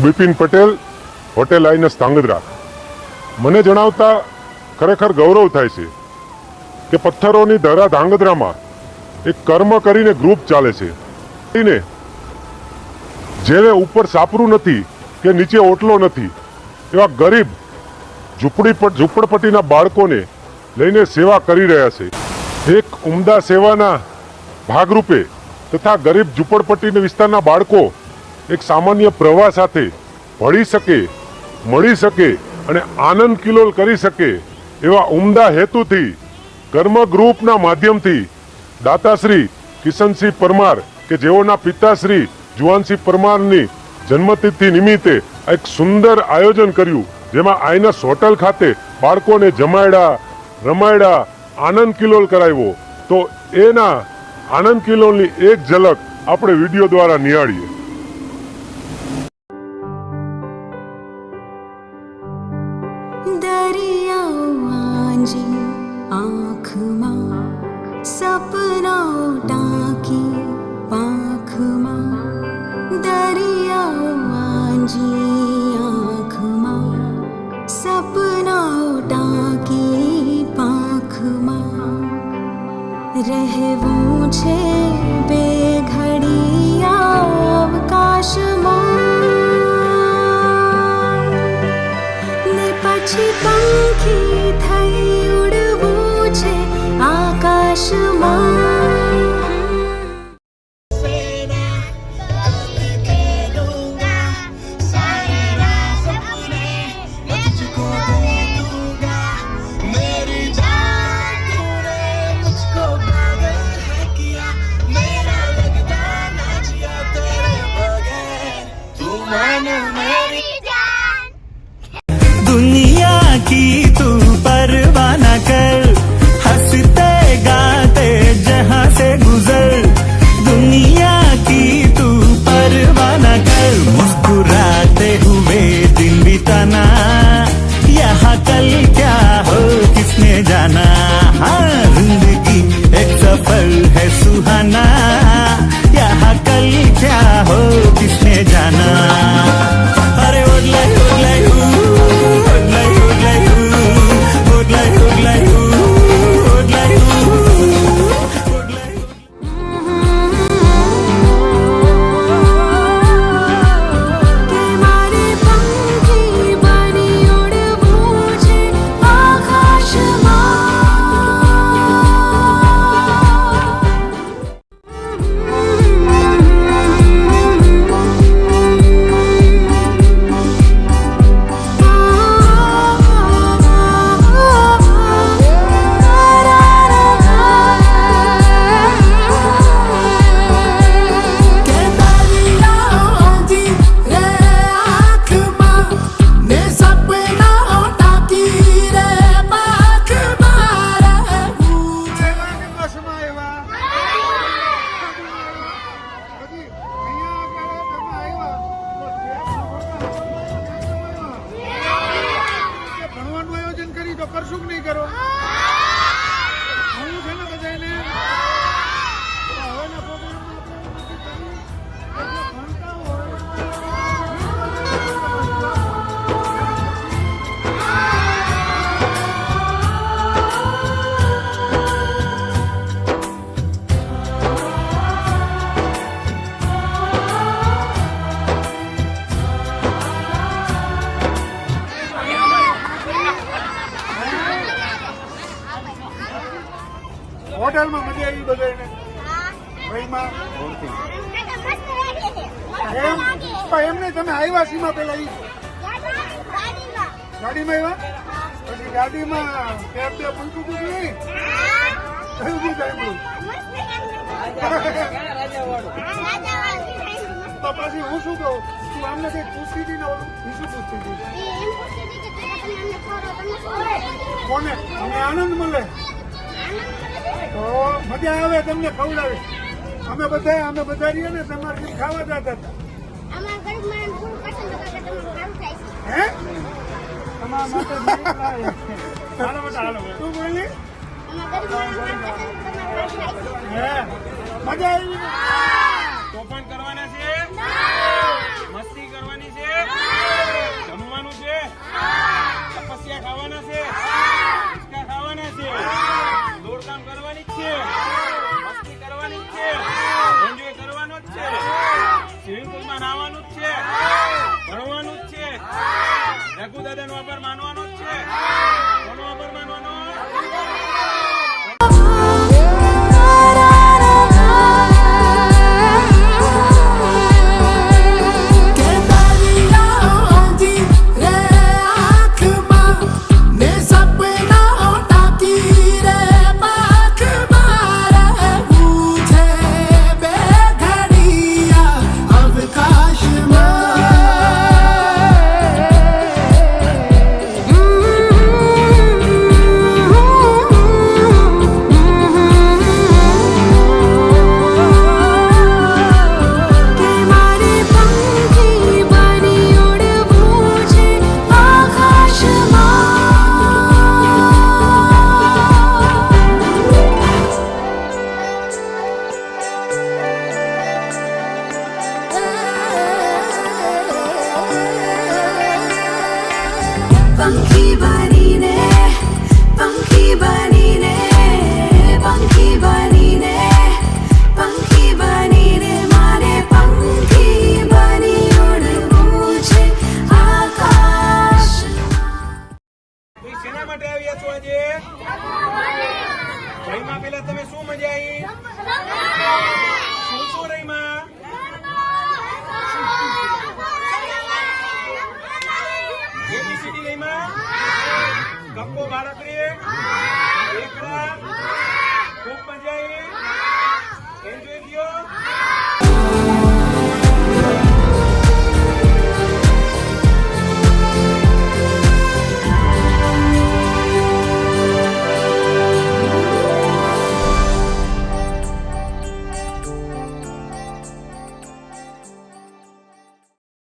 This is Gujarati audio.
હું બિપિન પટેલ, હોટેલ આઈનસ ધાંગધ્રા. મને જણાવતા ખરેખર ગૌરવ થાય છે કે પથ્થરોની ધરા ધાંગધ્રામાં એક કર્મ કરીને ગ્રુપ ચાલે છે. જેને ઉપર સાપરું નથી કે નીચે ઓટલો નથી એવા ગરીબ ઝૂંપડપટ્ટીના બાળકોને લઈને સેવા કરી રહ્યા છે. એક ઉમદા સેવાના ભાગરૂપે તથા ગરીબ ઝૂંપડપટ્ટી વિસ્તારના બાળકો એક સામાન્ય પ્રવાહ સાથે ભળી શકે, મળી શકે અને આનંદ કિલોલ કરી શકે એવા ઉમદા હેતુથી કર્મ ગ્રુપના માધ્યમથી દાતાશ્રી કિશનસિંહ પરમાર કે જેઓના પિતાશ્રી જુવાનસિંહ પરમારની જન્મતિથિ નિમિત્તે એક સુંદર આયોજન કર્યું, જેમાં આઈનસ હોટલ ખાતે બાળકોને જમાડ્યા, રમાડ્યા, આનંદ કિલોલ કરાવ્યો. તો એના આનંદ કિલોલની એક ઝલક આપણે વિડીયો દ્વારા નિહાળીએ. आँखमा सपना टाकी पाखमा दरिया वांजी आँखमा सपना टाकी पाखमा રહેવું છે બે ઘડી અવકાશમાં ને પછી પંખી થઈ ઉડવું છે આકાશમાં. दुनिया की तू परवाह न कर, हंसते गाते जहाँ से गुजर. दुनिया की तू परवाह न कर, मुस्कुराते हुए दिन बिताना. यहाँ कल क्या हो किसने जाना. हाँ, जिंदगी एक सफर है सुहाना. यहाँ कल क्या हो किसने जाना. अरे ओडलाई ओडलाई કરશું કે નહીં કરો? હું છે ને બધાને હવેના હોટલમાં મજા આવી બધાને ભાઈમાં એમ નહીં. તમે આવ્યા સીમા પેલા ગાડીમાં આવ્યા પછી ગાડીમાં કેબ બે પૂછતું હતું નહીં કયું બી સાંભળ્યું તો પછી હું શું કહું તું અમને કઈ પૂછતી હતી ને ઓલું શું પૂછતી હતી કોને અમને આનંદ મળે તો મજા આવે તમને ખવડાવે. અમે બધા રહીએ ને તમારે ખાવા જતા હતા. હે તમારા માટે શું બોલી હે મજા આવી તોફાન કરવાના છે. મસ્તી કરવાની છે, જમવાનું છે, તપસ્યા ખાવાના છે, હિંચકા ખાવાના છે, દોડધામ કરવાની જ છે, મસ્તી કરવાની જ છે, એન્જોય કરવાનો જ છે, સ્વિમિંગ પુલમાં નાહવાનું જ છે, ભણવાનું જ છે, રઘુ દાદાનો આભાર માનવાનો જ છે. કોનો આભાર માનવાનો? પંખી બનીને પંખી બનીને પંખી બનીને પંખી બનીને મારે પંખી બની ઉડવું છે આકાશમાં. એ શેના માટે આવ્યા છો આજે? રહીમાં પેલા તમે શું મજા આવી? શું શું રહીમાં? ABCD રહીમાં? કપ્પો બાળકડી એકડા ખૂબ મજા આવી.